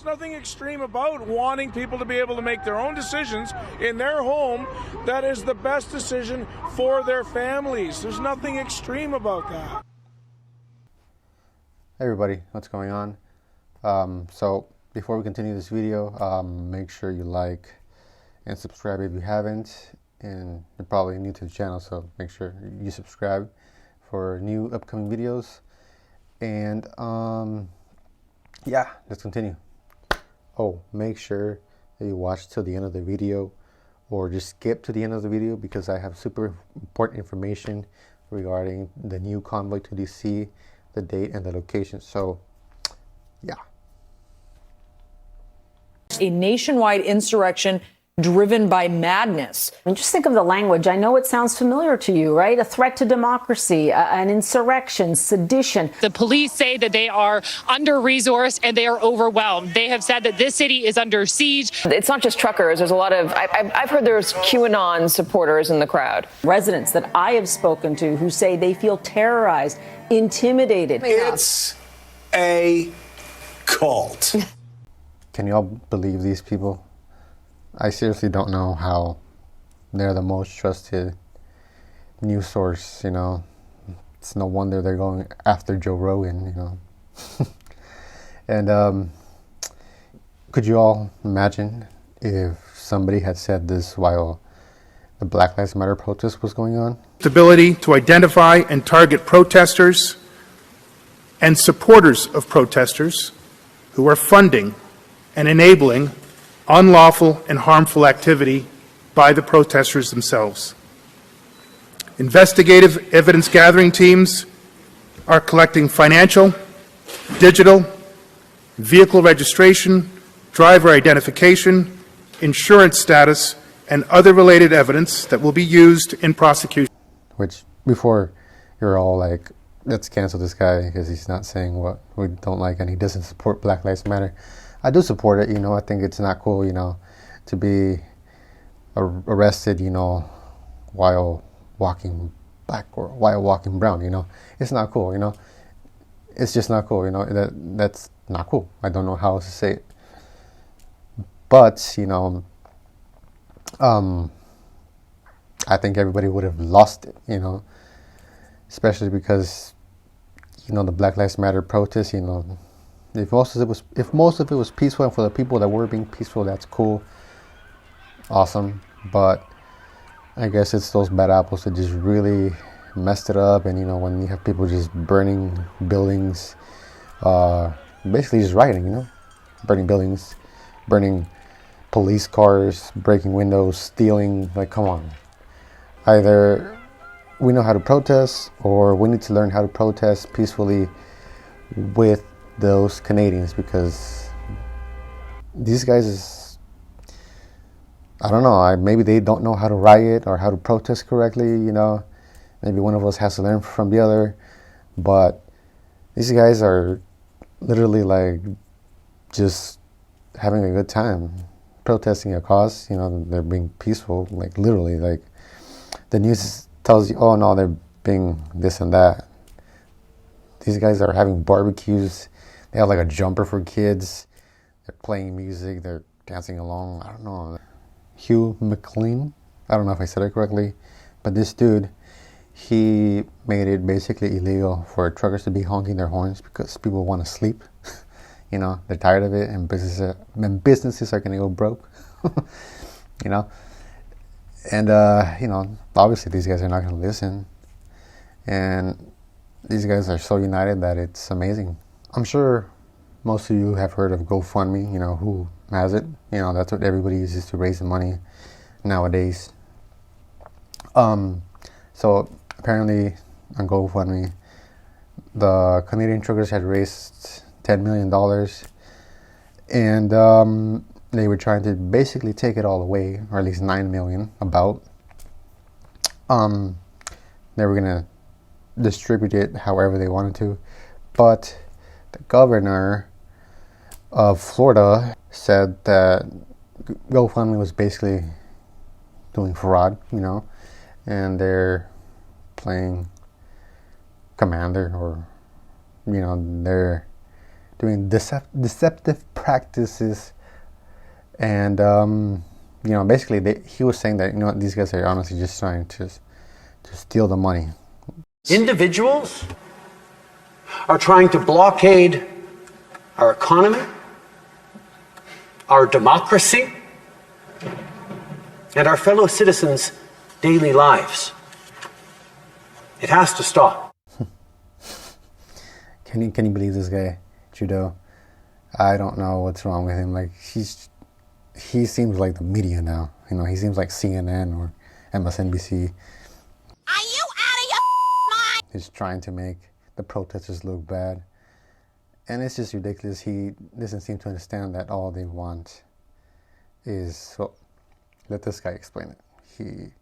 nothing extreme about wanting people to be able to make their own decisions in their home that is the best decision for their families. There's nothing extreme about that. Hey everybody, what's going on? So before we continue this video, make sure you like and subscribe if you haven't, and you're probably new to the channel, so make sure you subscribe for new upcoming videos. And yeah, let's continue. Oh, make sure that you watch till the end of the video, or just skip to the end of the video, because I have super important information regarding the new convoy to DC, the date and the location. So yeah. A nationwide insurrection driven by madness. And just think of the language. I know it sounds familiar to you, right? A threat to democracy, an insurrection, sedition. The police say that they are under-resourced and they are overwhelmed. They have said that this city is under siege. It's not just truckers. There's a lot of, I've heard there's QAnon supporters in the crowd. Residents that I have spoken to who say they feel terrorized, intimidated. It's a cult. Can y'all believe these people? I seriously don't know how they're the most trusted news source, you know. It's no wonder they're going after Joe Rogan, you know. And could you all imagine if somebody had said this while the Black Lives Matter protest was going on? The ability to identify and target protesters and supporters of protesters who are funding and enabling unlawful and harmful activity by the protesters themselves. Investigative evidence gathering teams are collecting financial, digital, vehicle registration, driver identification, insurance status, and other related evidence that will be used in prosecution. Which, before you're all like, let's cancel this guy because he's not saying what we don't like and he doesn't support Black Lives Matter. I do support it, you know. I think it's not cool, you know, to be arrested, you know, while walking black or while walking brown, you know. It's not cool, you know. It's just not cool, you know. That's not cool. I don't know how else to say it. But, you know, I think everybody would have lost it, you know, especially because, you know, the Black Lives Matter protest, you know, if most of it was peaceful, and for the people that were being peaceful, that's cool, awesome. But I guess it's those bad apples that just really messed it up. And you know, when you have people just burning buildings, basically just rioting, you know, burning buildings, burning police cars, breaking windows, stealing. Like, come on. Either we know how to protest, or we need to learn how to protest peacefully with those Canadians, because these guys I don't know, maybe they don't know how to riot or how to protest correctly, you know. Maybe one of us has to learn from the other, but these guys are literally like just having a good time protesting a cause, you know. They're being peaceful, like literally, like the news tells you, oh no, they're being this and that. These guys are having barbecues. They have like a jumper for kids. They're playing music. They're dancing along. I don't know. Hugh McLean. I don't know if I said it correctly. But this dude, he made it basically illegal for truckers to be honking their horns because people want to sleep. You know, they're tired of it, and businesses are going to go broke. You know. And, you know, obviously these guys are not going to listen. And these guys are so united that it's amazing. I'm sure most of you have heard of GoFundMe, you know, who has it? You know, that's what everybody uses to raise the money nowadays. So apparently on GoFundMe, the Canadian truckers had raised $10 million, and they were trying to basically take it all away, or at least $9 million about. They were gonna distribute it however they wanted to, but the governor of Florida said that GoFundMe was basically doing fraud, you know, and they're playing commander, or, you know, they're doing deceptive practices, and basically he was saying that these guys are honestly just trying to steal the money. Individuals are trying to blockade our economy, our democracy, and our fellow citizens' daily lives. It has to stop. Can you believe this guy, Trudeau? I don't know what's wrong with him. Like he seems like the media now. He seems like CNN or MSNBC. Are you out of your mind? He's trying to make the protesters look bad. And it's just ridiculous. He doesn't seem to understand that all they want is, well, let this guy explain it. He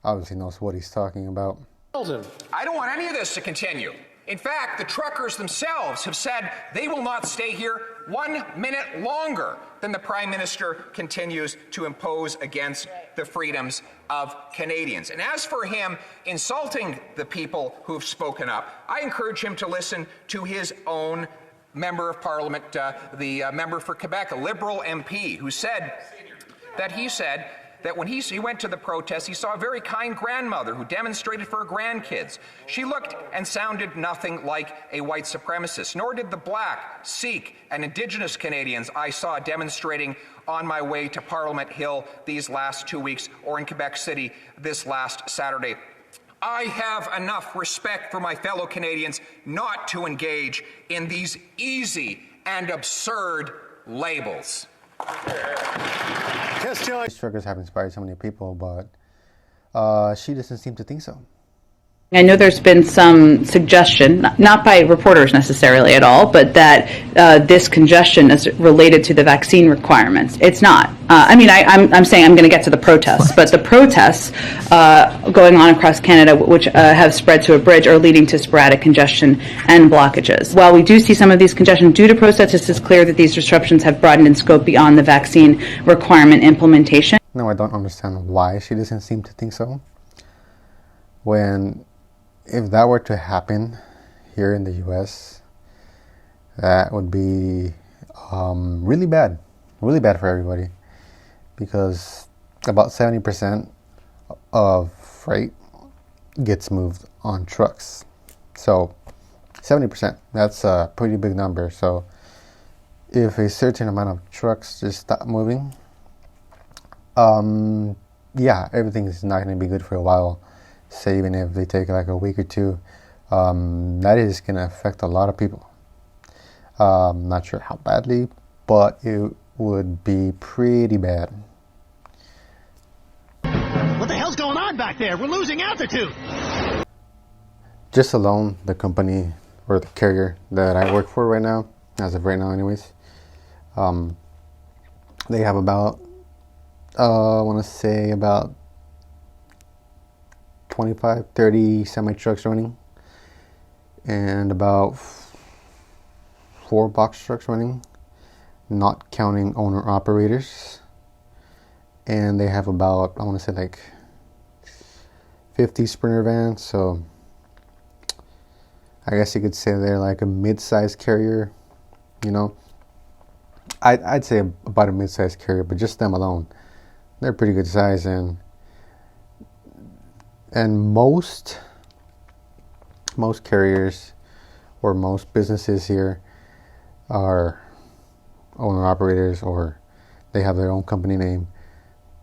obviously knows what he's talking about. I don't want any of this to continue. In fact, the truckers themselves have said they will not stay here 1 minute longer than the Prime Minister continues to impose against the freedoms of Canadians. And as for him insulting the people who've spoken up, I encourage him to listen to his own Member of Parliament, the member for Quebec, a Liberal MP, who said that when he went to the protest, he saw a very kind grandmother who demonstrated for her grandkids. She looked and sounded nothing like a white supremacist, nor did the Black, Sikh, and Indigenous Canadians I saw demonstrating on my way to Parliament Hill these last 2 weeks or in Quebec City this last Saturday. I have enough respect for my fellow Canadians not to engage in these easy and absurd labels. These truckers have inspired so many people, but she doesn't seem to think so. I know there's been some suggestion, not by reporters necessarily at all, but that this congestion is related to the vaccine requirements. It's not. I'm saying I'm going to get to the protests, but the protests going on across Canada, which have spread to a bridge, are leading to sporadic congestion and blockages. While we do see some of these congestion due to protests, it is clear that these disruptions have broadened in scope beyond the vaccine requirement implementation. No, I don't understand why she doesn't seem to think so. If that were to happen here in the U.S., that would be really bad for everybody, because about 70% of freight gets moved on trucks. So 70%, that's a pretty big number. So if a certain amount of trucks just stop moving, everything is not going to be good for a while. Say even if they take like a week or two, that is going to affect a lot of people. Not sure how badly, but it would be pretty bad. What the hell's going on back there? We're losing altitude. Just alone, the company or the carrier that I work for right now, as of right now anyways, they have about, I want to say about 25, 30 semi-trucks running, and about 4 box trucks running, not counting owner-operators. And they have about, I want to say like 50 Sprinter vans, so I guess you could say they're like a mid-sized carrier, I'd say about a mid-sized carrier, but just them alone, they're pretty good size. And most carriers or most businesses here are owner-operators, or they have their own company name,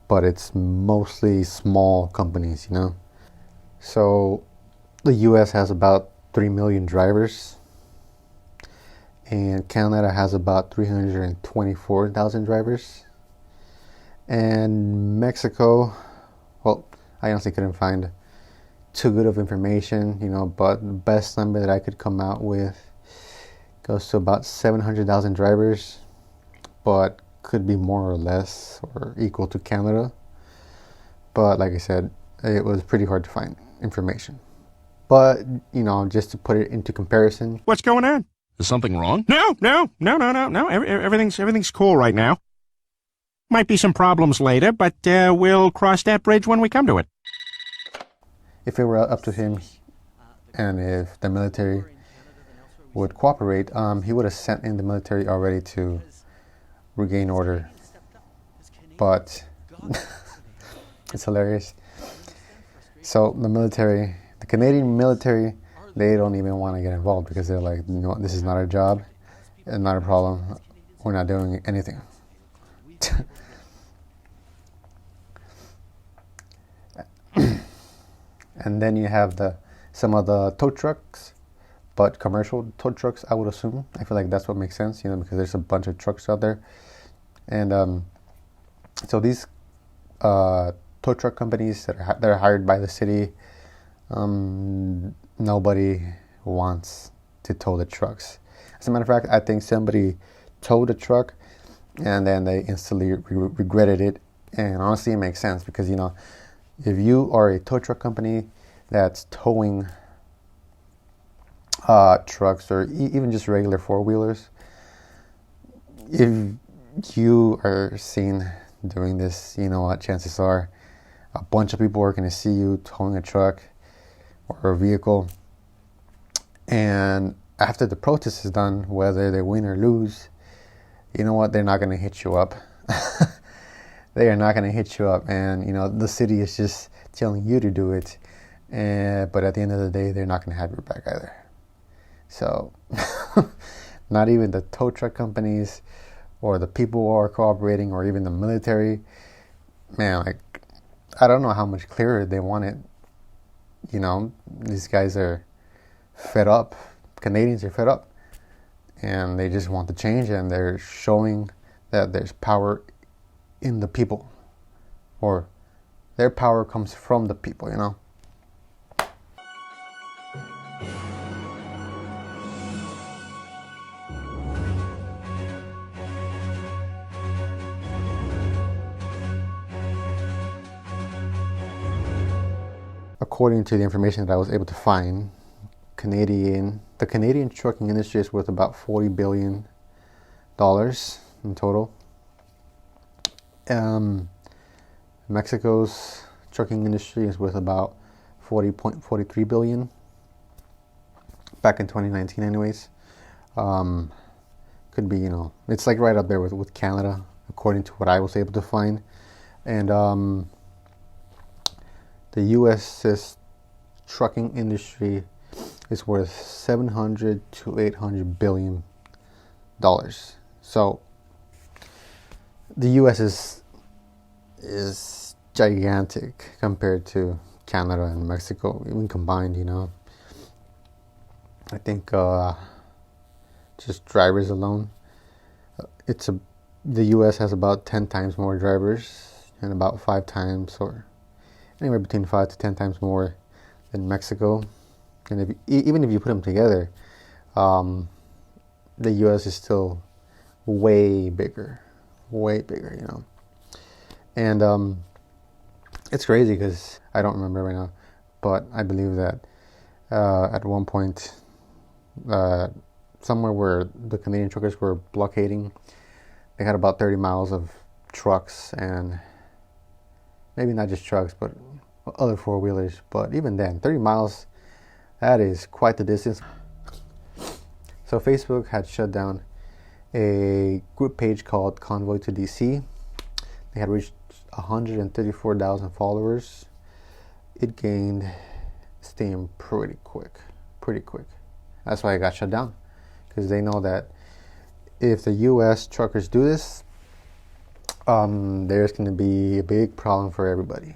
but it's mostly small companies, So the U.S. has about 3 million drivers, and Canada has about 324,000 drivers. And Mexico, well, I honestly couldn't find too good of information, but the best number that I could come out with goes to about 700,000 drivers, but could be more or less or equal to Canada. But like I said, it was pretty hard to find information. But, just to put it into comparison. What's going on? Is something wrong? No. Everything's cool right now. Might be some problems later, but we'll cross that bridge when we come to it. If it were up to him, and if the military would cooperate, he would have sent in the military already to regain order. But it's hilarious. So the Canadian military, they don't even want to get involved because they're like, you know what, this is not our job, and not a problem. We're not doing anything. And then you have some of the tow trucks, but commercial tow trucks, I would assume. I feel like that's what makes sense, you know, because there's a bunch of trucks out there. And so these tow truck companies that are hired by the city, nobody wants to tow the trucks. As a matter of fact, I think somebody towed a truck and then they instantly regretted it. And honestly, it makes sense because, you know, if you are a tow truck company that's towing trucks or even just regular four-wheelers, if you are seen doing this, you know what, chances are a bunch of people are going to see you towing a truck or a vehicle, and after the protest is done, whether they win or lose, you know what, they're not going to hit you up. They are not going to hit you up, and you know the city is just telling you to do it, but at the end of the day, they're not going to have your back either. So not even the tow truck companies or the people who are cooperating or even the military, man, like, I don't know how much clearer they want it. You know, these guys are fed up. Canadians are fed up, and they just want to change, and they're showing that there's power in the people, or their power comes from the people, you know. According to the information that I was able to find, the Canadian trucking industry is worth about $40 billion in total. Mexico's trucking industry is worth about $40.43 billion back in 2019 anyways. Could be, you know, it's like right up there with Canada, according to what I was able to find. And the U.S.'s trucking industry is worth $700 to $800 billion. So the U.S. is gigantic compared to Canada and Mexico, even combined, you know. I think just drivers alone, the U.S. has about 10 times more drivers and about 5 times, or anywhere between 5 to 10 times more than Mexico. And even if you put them together, the U.S. is still way bigger, you know. And it's crazy because I don't remember right now, but I believe that at one point, somewhere where the Canadian truckers were blockading, they had about 30 miles of trucks, and maybe not just trucks, but other four-wheelers. But even then, 30 miles, that is quite the distance. So Facebook had shut down a group page called Convoy to DC. They had reached 134,000 followers. It gained steam pretty quick. That's why it got shut down, because they know that if the U.S. truckers do this, there's going to be a big problem for everybody.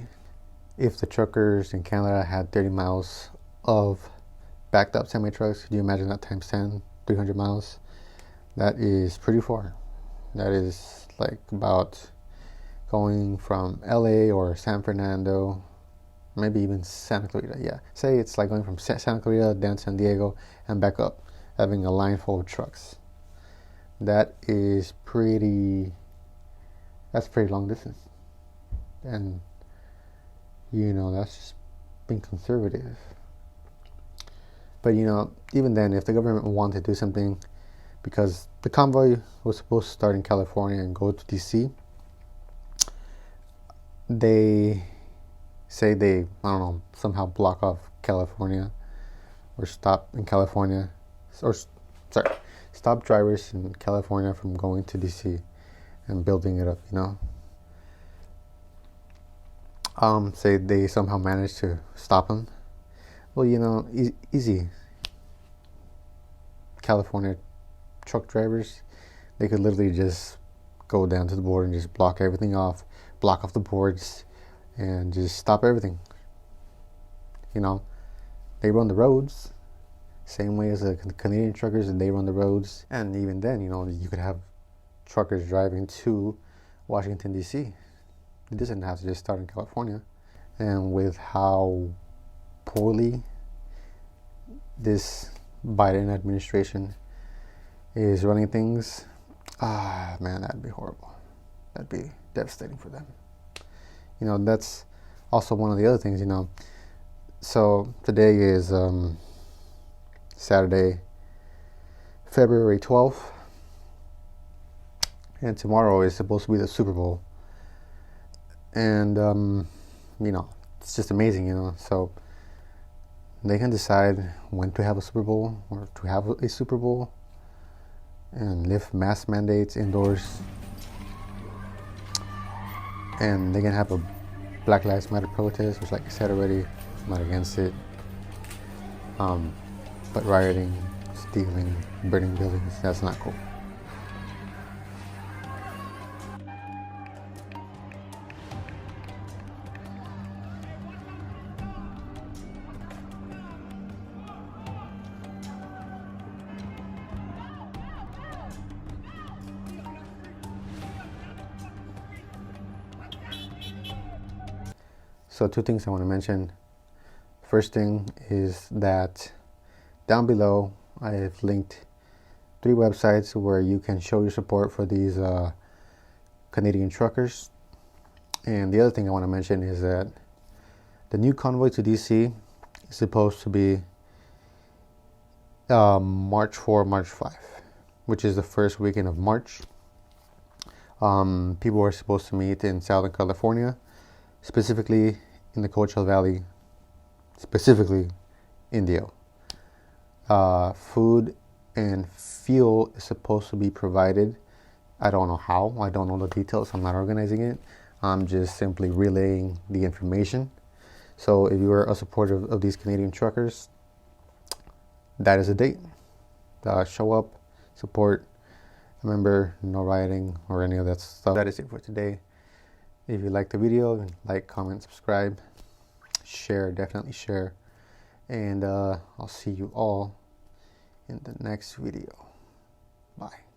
If the truckers in Canada had 30 miles of backed up semi-trucks, could you imagine that times 10, 300 miles? That is pretty far. That is like about going from LA or San Fernando, maybe even Santa Clarita. Yeah, say it's like going from Santa Clarita down to San Diego and back up, having a line full of trucks. That's pretty long distance. And you know, that's just being conservative. But you know, even then, if the government wanted to do something, because the convoy was supposed to start in California and go to DC, they say they, I don't know, somehow block off California or stop in California, or stop drivers in California from going to DC and building it up, you know. Say they somehow managed to stop them. Well, you know, easy. California truck drivers, they could literally just go down to the border and just block everything off, block off the boards, and just stop everything. You know, they run the roads same way as the Canadian truckers, and they run the roads. And even then, you know, you could have truckers driving to Washington DC. It doesn't have to just start in California. And with how poorly this Biden administration is running things, man, that'd be horrible. That'd be devastating for them. You know, that's also one of the other things, you know. So today is Saturday, February 12th, and tomorrow is supposed to be the Super Bowl. And, you know, it's just amazing, you know. So they can decide when to have a Super Bowl or to have a Super Bowl and lift mask mandates indoors. And they can have a Black Lives Matter protest, which, like I said already, I'm not against it. But rioting, stealing, burning buildings, that's not cool. So two things I want to mention. First thing is that down below I have linked 3 websites where you can show your support for these Canadian truckers. And the other thing I want to mention is that the new convoy to DC is supposed to be March 4, March 5, which is the first weekend of March. People are supposed to meet in Southern California, specifically in the Coachella Valley, specifically Indio. Food and fuel is supposed to be provided. I don't know how. I don't know the details. I'm not organizing it. I'm just simply relaying the information. So if you are a supporter of these Canadian truckers, that is a date. Show up, support. Remember, no rioting or any of that stuff. That is it for today. If you like the video, like, comment, subscribe, share, definitely share. And I'll see you all in the next video. Bye.